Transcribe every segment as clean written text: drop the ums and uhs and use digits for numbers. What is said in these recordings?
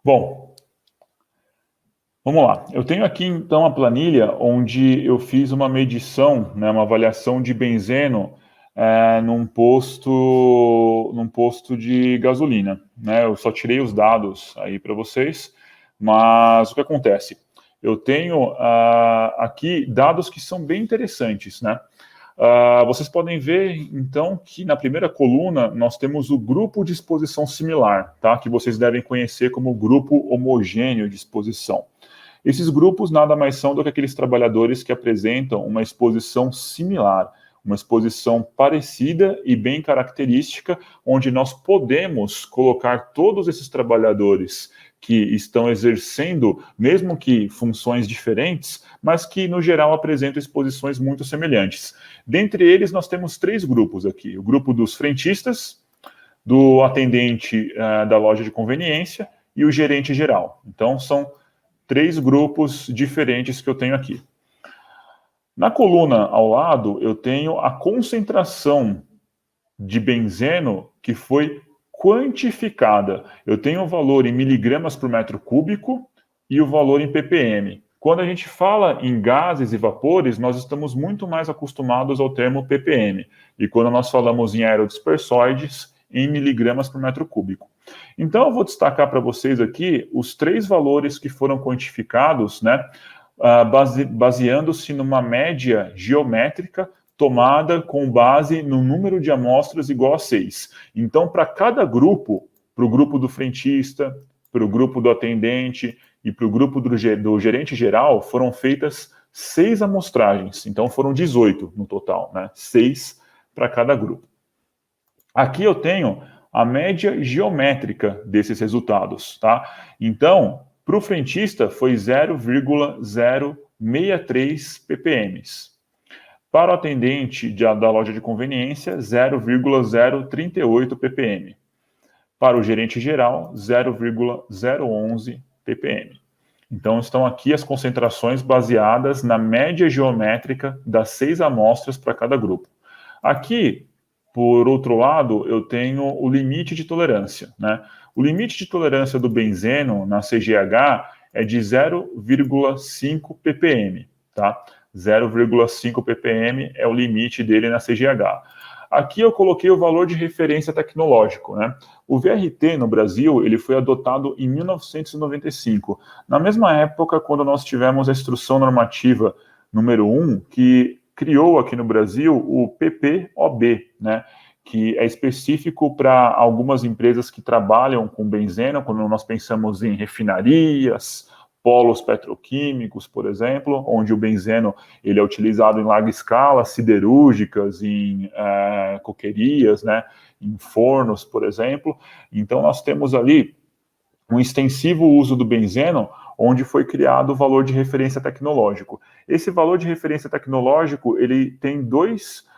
Bom, vamos lá. Eu tenho aqui, então, a planilha onde eu fiz uma medição, né, uma avaliação de benzeno num posto de gasolina, né? Eu só tirei os dados aí para vocês, mas o que acontece? Eu tenho aqui dados que são bem interessantes, né? Vocês podem ver, então, que na primeira coluna nós temos o grupo de exposição similar, tá? Que vocês devem conhecer como grupo homogêneo de exposição. Esses grupos nada mais são do que aqueles trabalhadores que apresentam uma exposição similar, uma exposição parecida e bem característica, onde nós podemos colocar todos esses trabalhadores que estão exercendo, mesmo que funções diferentes, mas que, no geral, apresentam exposições muito semelhantes. Dentre eles, nós temos três grupos aqui: o grupo dos frentistas, do atendente da loja de conveniência e o gerente geral. Então, são três grupos diferentes que eu tenho aqui. Na coluna ao lado, eu tenho a concentração de benzeno que foi quantificada. Eu tenho o valor em miligramas por metro cúbico e o valor em ppm. Quando a gente fala em gases e vapores, nós estamos muito mais acostumados ao termo ppm. E quando nós falamos em aerodispersóides, em miligramas por metro cúbico. Então, eu vou destacar para vocês aqui os três valores que foram quantificados, né, baseando-se numa média geométrica tomada com base no número de amostras igual a 6. Então, para cada grupo, para o grupo do frentista, para o grupo do atendente e para o grupo do gerente geral, foram feitas 6 amostragens. Então, foram 18 no total, né? 6 para cada grupo. Aqui eu tenho a média geométrica desses resultados, tá? Então, para o frentista foi 0,063 ppm. Para o atendente da loja de conveniência, 0,038 ppm. Para o gerente geral, 0,011 ppm. Então, estão aqui as concentrações baseadas na média geométrica das 6 amostras para cada grupo. Aqui, por outro lado, eu tenho o limite de tolerância, né? O limite de tolerância do benzeno na CGH é de 0,5 ppm, tá? 0,5 ppm é o limite dele na CGH. Aqui eu coloquei o valor de referência tecnológico, né? O VRT no Brasil, ele foi adotado em 1995, na mesma época quando nós tivemos a Instrução Normativa número 1, que criou aqui no Brasil o PPOB, né, que é específico para algumas empresas que trabalham com benzeno, quando nós pensamos em refinarias, polos petroquímicos, por exemplo, onde o benzeno ele é utilizado em larga escala, siderúrgicas, em coquerias, né, em fornos, por exemplo. Então, nós temos ali um extensivo uso do benzeno, onde foi criado o valor de referência tecnológico. Esse valor de referência tecnológico, ele tem dois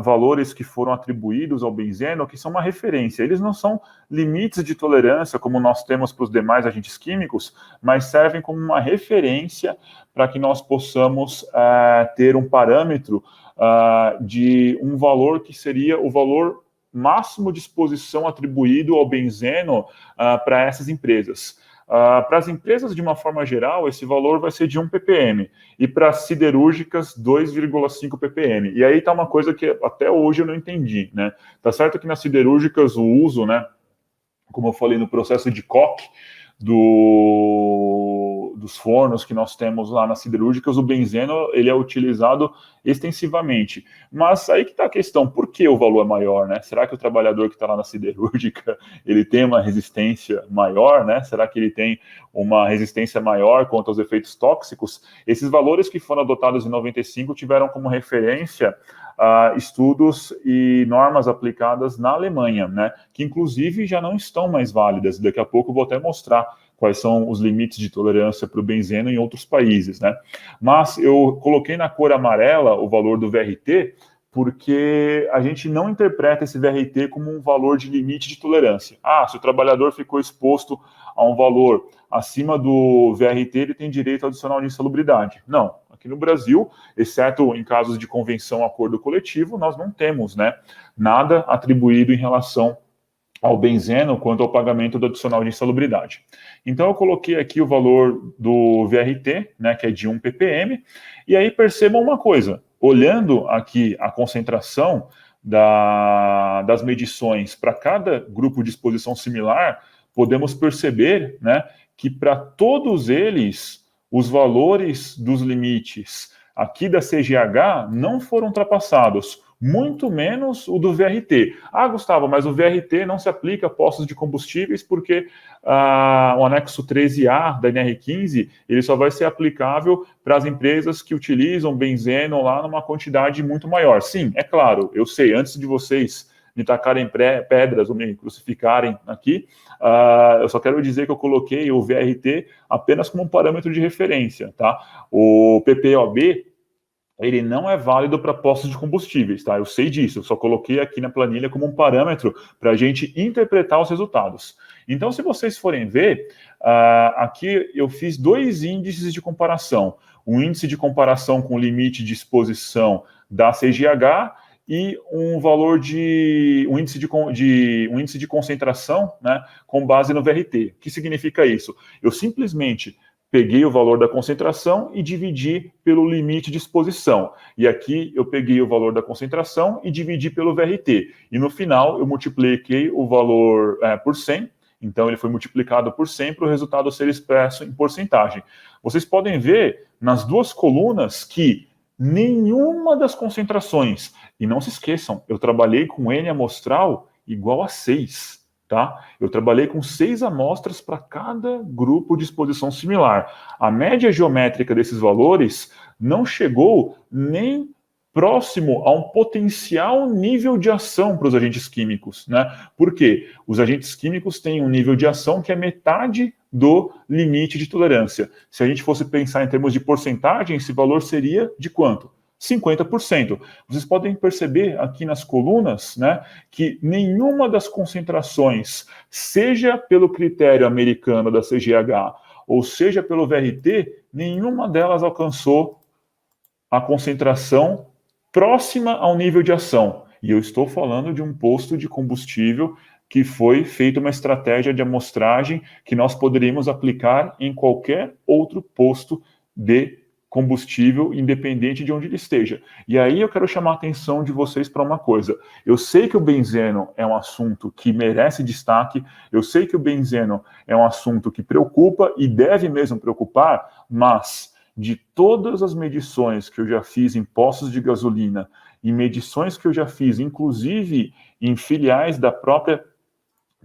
valores que foram atribuídos ao benzeno, que são uma referência. Eles não são limites de tolerância, como nós temos para os demais agentes químicos, mas servem como uma referência para que nós possamos ter um parâmetro de um valor que seria o valor máximo de exposição atribuído ao benzeno para essas empresas. Para as empresas, de uma forma geral, esse valor vai ser de 1 ppm, e para as siderúrgicas, 2,5 ppm. E aí está uma coisa que até hoje eu não entendi, né? Tá certo que nas siderúrgicas o uso, né, como eu falei, no processo de coque dos fornos que nós temos lá nas siderúrgicas, o benzeno ele é utilizado extensivamente. Mas aí que está a questão, por que o valor é maior, né? Será que o trabalhador que está lá na siderúrgica, ele tem uma resistência maior, né? Será que ele tem uma resistência maior contra os efeitos tóxicos? Esses valores que foram adotados em 95 tiveram como referência estudos e normas aplicadas na Alemanha, né, que inclusive já não estão mais válidas. Daqui a pouco eu vou até mostrar quais são os limites de tolerância para o benzeno em outros países, né. Mas eu coloquei na cor amarela o valor do VRT, porque a gente não interpreta esse VRT como um valor de limite de tolerância. Se o trabalhador ficou exposto a um valor acima do VRT, ele tem direito adicional de insalubridade. Não. Aqui no Brasil, exceto em casos de convenção acordo coletivo, nós não temos, né, nada atribuído em relação ao benzeno quanto ao pagamento do adicional de insalubridade. Então, eu coloquei aqui o valor do VRT, né, que é de 1 ppm, e aí percebam uma coisa, olhando aqui a concentração das medições para cada grupo de exposição similar, podemos perceber, né, que para todos eles, os valores dos limites aqui da CGH não foram ultrapassados, muito menos o do VRT. Ah, Gustavo, mas o VRT não se aplica a postos de combustíveis porque o anexo 13A da NR15 ele só vai ser aplicável para as empresas que utilizam benzeno lá numa quantidade muito maior. Sim, é claro, eu sei, antes de vocês me tacarem pedras ou me crucificarem aqui, eu só quero dizer que eu coloquei o VRT apenas como um parâmetro de referência, tá? O PPOB, ele não é válido para postos de combustíveis, tá? Eu sei disso, eu só coloquei aqui na planilha como um parâmetro para a gente interpretar os resultados. Então, se vocês forem ver, aqui eu fiz 2 índices de comparação. Um índice de comparação com o limite de exposição da CGH e um valor de um índice de concentração, né, com base no VRT. O que significa isso? Eu simplesmente peguei o valor da concentração e dividi pelo limite de exposição. E aqui eu peguei o valor da concentração e dividi pelo VRT. E no final eu multipliquei o valor por 100. Então ele foi multiplicado por 100 para o resultado ser expresso em porcentagem. Vocês podem ver nas 2 colunas que nenhuma das concentrações, e não se esqueçam, eu trabalhei com N amostral igual a 6. Tá? Eu trabalhei com 6 amostras para cada grupo de exposição similar. A média geométrica desses valores não chegou nem próximo a um potencial nível de ação para os agentes químicos, né? Por quê? Os agentes químicos têm um nível de ação que é metade do limite de tolerância. Se a gente fosse pensar em termos de porcentagem, esse valor seria de quanto? 50%. Vocês podem perceber aqui nas colunas, né, que nenhuma das concentrações, seja pelo critério americano da CGH, ou seja pelo VRT, nenhuma delas alcançou a concentração próxima ao nível de ação. E eu estou falando de um posto de combustível que foi feita uma estratégia de amostragem que nós poderíamos aplicar em qualquer outro posto de combustível, independente de onde ele esteja. E aí eu quero chamar a atenção de vocês para uma coisa. Eu sei que o benzeno é um assunto que merece destaque, eu sei que o benzeno é um assunto que preocupa e deve mesmo preocupar, mas de todas as medições que eu já fiz em postos de gasolina, em medições que eu já fiz, inclusive em filiais da própria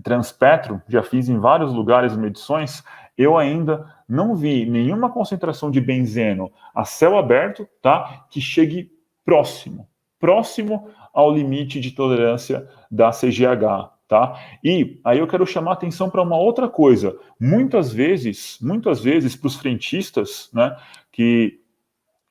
Transpetro, já fiz em vários lugares medições, eu ainda não vi nenhuma concentração de benzeno a céu aberto, tá, que chegue próximo ao limite de tolerância da CGH, tá? E aí eu quero chamar a atenção para uma outra coisa. Muitas vezes para os frentistas, né, que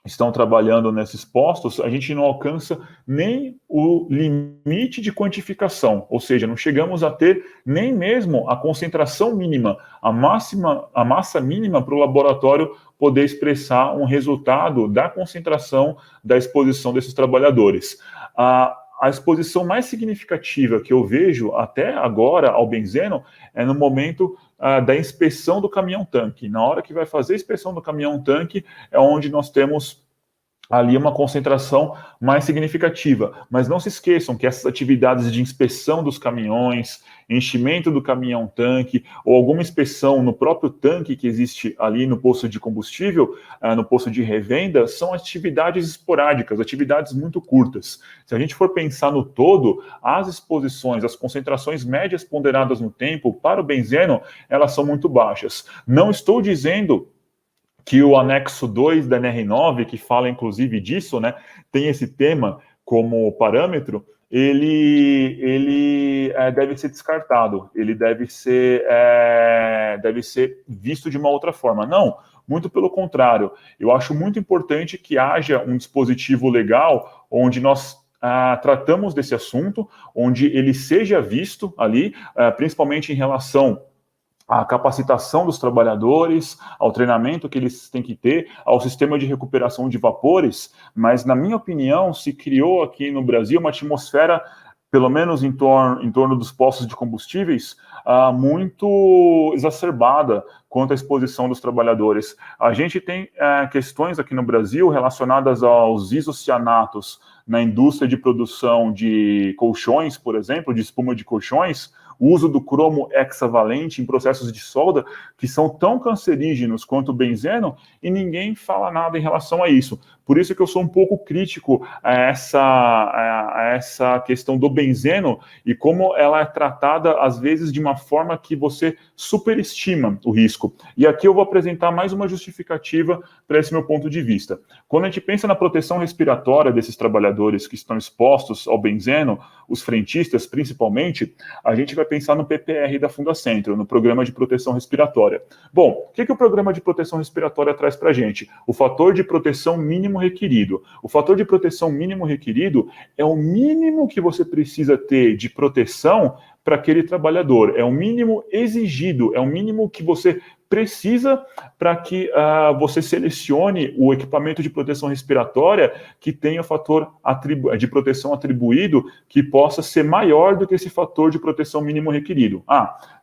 estão trabalhando nesses postos, a gente não alcança nem o limite de quantificação, ou seja, não chegamos a ter nem mesmo a concentração mínima, a massa mínima para o laboratório poder expressar um resultado da concentração da exposição desses trabalhadores. A exposição mais significativa que eu vejo até agora ao benzeno é no momento da inspeção do caminhão-tanque. Na hora que vai fazer a inspeção do caminhão-tanque é onde nós temos ali uma concentração mais significativa. Mas não se esqueçam que essas atividades de inspeção dos caminhões, enchimento do caminhão-tanque, ou alguma inspeção no próprio tanque que existe ali no posto de combustível, no posto de revenda, são atividades esporádicas, atividades muito curtas. Se a gente for pensar no todo, as exposições, as concentrações médias ponderadas no tempo para o benzeno, elas são muito baixas. Não estou dizendo que o anexo 2 da NR9, que fala inclusive disso, né, tem esse tema como parâmetro, ele deve ser descartado, ele deve ser visto de uma outra forma. Não, muito pelo contrário. Eu acho muito importante que haja um dispositivo legal onde nós tratamos desse assunto, onde ele seja visto ali, principalmente em relação à capacitação dos trabalhadores, ao treinamento que eles têm que ter, ao sistema de recuperação de vapores, mas, na minha opinião, se criou aqui no Brasil uma atmosfera pelo menos em torno dos postos de combustíveis, muito exacerbada quanto à exposição dos trabalhadores. A gente tem questões aqui no Brasil relacionadas aos isocianatos na indústria de produção de colchões, por exemplo, de espuma de colchões, o uso do cromo hexavalente em processos de solda, que são tão cancerígenos quanto o benzeno, e ninguém fala nada em relação a isso. Por isso que eu sou um pouco crítico a essa questão do benzeno e como ela é tratada, às vezes, de uma forma que você superestima o risco. E aqui eu vou apresentar mais uma justificativa para esse meu ponto de vista. Quando a gente pensa na proteção respiratória desses trabalhadores que estão expostos ao benzeno, os frentistas principalmente, a gente vai pensar no PPR da Fundacentro, no Programa de Proteção Respiratória. Bom, o que o Programa de Proteção Respiratória traz para a gente? O fator de proteção mínimo requerido. O fator de proteção mínimo requerido é o mínimo que você precisa ter de proteção para aquele trabalhador. É o mínimo exigido, é o mínimo que você precisa para que você selecione o equipamento de proteção respiratória que tenha o fator de proteção atribuído que possa ser maior do que esse fator de proteção mínimo requerido.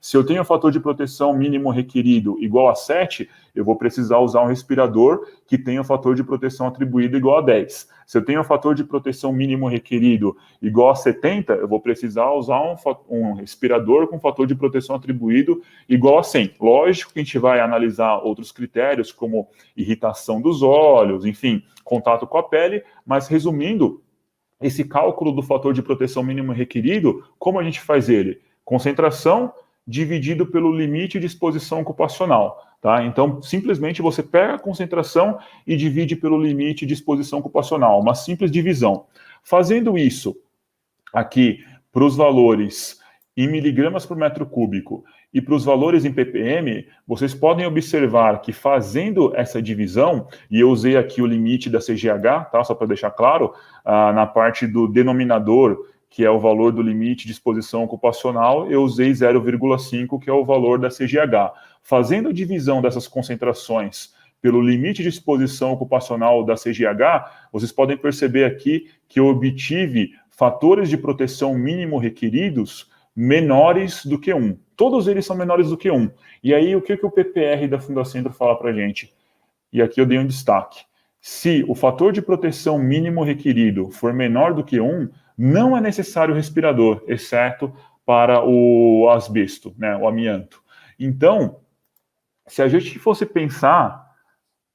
Se eu tenho o fator de proteção mínimo requerido igual a 7, eu vou precisar usar um respirador que tenha o fator de proteção atribuído igual a 10. Se eu tenho o fator de proteção mínimo requerido igual a 70, eu vou precisar usar um respirador com fator de proteção atribuído igual a 100. Lógico que a gente vai analisar outros critérios, como irritação dos olhos, enfim, contato com a pele, mas resumindo, esse cálculo do fator de proteção mínimo requerido, como a gente faz ele? Concentração dividido pelo limite de exposição ocupacional. Tá? Então, simplesmente você pega a concentração e divide pelo limite de exposição ocupacional, uma simples divisão. Fazendo isso aqui para os valores em miligramas por metro cúbico e para os valores em ppm, vocês podem observar que fazendo essa divisão, e eu usei aqui o limite da CGH, tá? Só para deixar claro, na parte do denominador, que é o valor do limite de exposição ocupacional, eu usei 0,5, que é o valor da CGH. Fazendo a divisão dessas concentrações pelo limite de exposição ocupacional da CGH, vocês podem perceber aqui que eu obtive fatores de proteção mínimo requeridos menores do que 1. Todos eles são menores do que 1. E aí, o que o PPR da Fundacentro fala para a gente? E aqui eu dei um destaque. Se o fator de proteção mínimo requerido for menor do que 1, não é necessário respirador, exceto para o asbesto, né, o amianto. Então, se a gente fosse pensar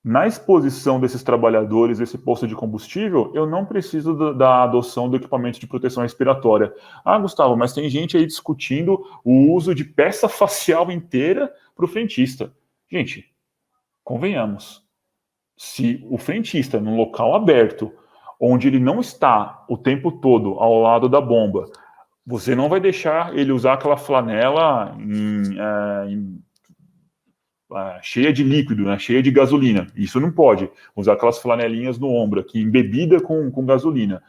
na exposição desses trabalhadores, desse posto de combustível, eu não preciso da adoção do equipamento de proteção respiratória. Gustavo, mas tem gente aí discutindo o uso de peça facial inteira para o frentista. Gente, convenhamos, se o frentista, num local aberto, onde ele não está o tempo todo ao lado da bomba, você não vai deixar ele usar aquela flanela cheia de líquido, né, cheia de gasolina. Isso não pode. Usar aquelas flanelinhas no ombro aqui, embebida com gasolina.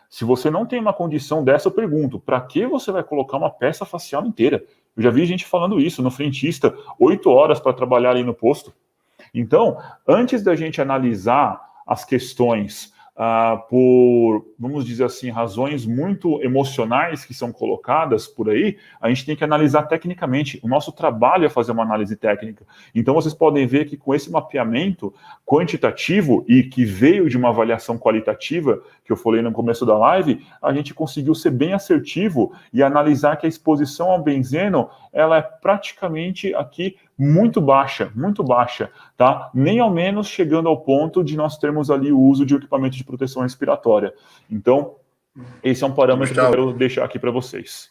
Se você não tem uma condição dessa, eu pergunto, para que você vai colocar uma peça facial inteira? Eu já vi gente falando isso no frentista, 8 horas para trabalhar ali no posto. Então, antes da gente analisar as questões por, vamos dizer assim, razões muito emocionais que são colocadas por aí, a gente tem que analisar tecnicamente. O nosso trabalho é fazer uma análise técnica. Então, vocês podem ver que com esse mapeamento quantitativo e que veio de uma avaliação qualitativa, que eu falei no começo da live, a gente conseguiu ser bem assertivo e analisar que a exposição ao benzeno, ela é praticamente aqui muito baixa, tá? Nem ao menos chegando ao ponto de nós termos ali o uso de equipamento de proteção respiratória. Então, esse é um parâmetro que eu quero deixar aqui para vocês.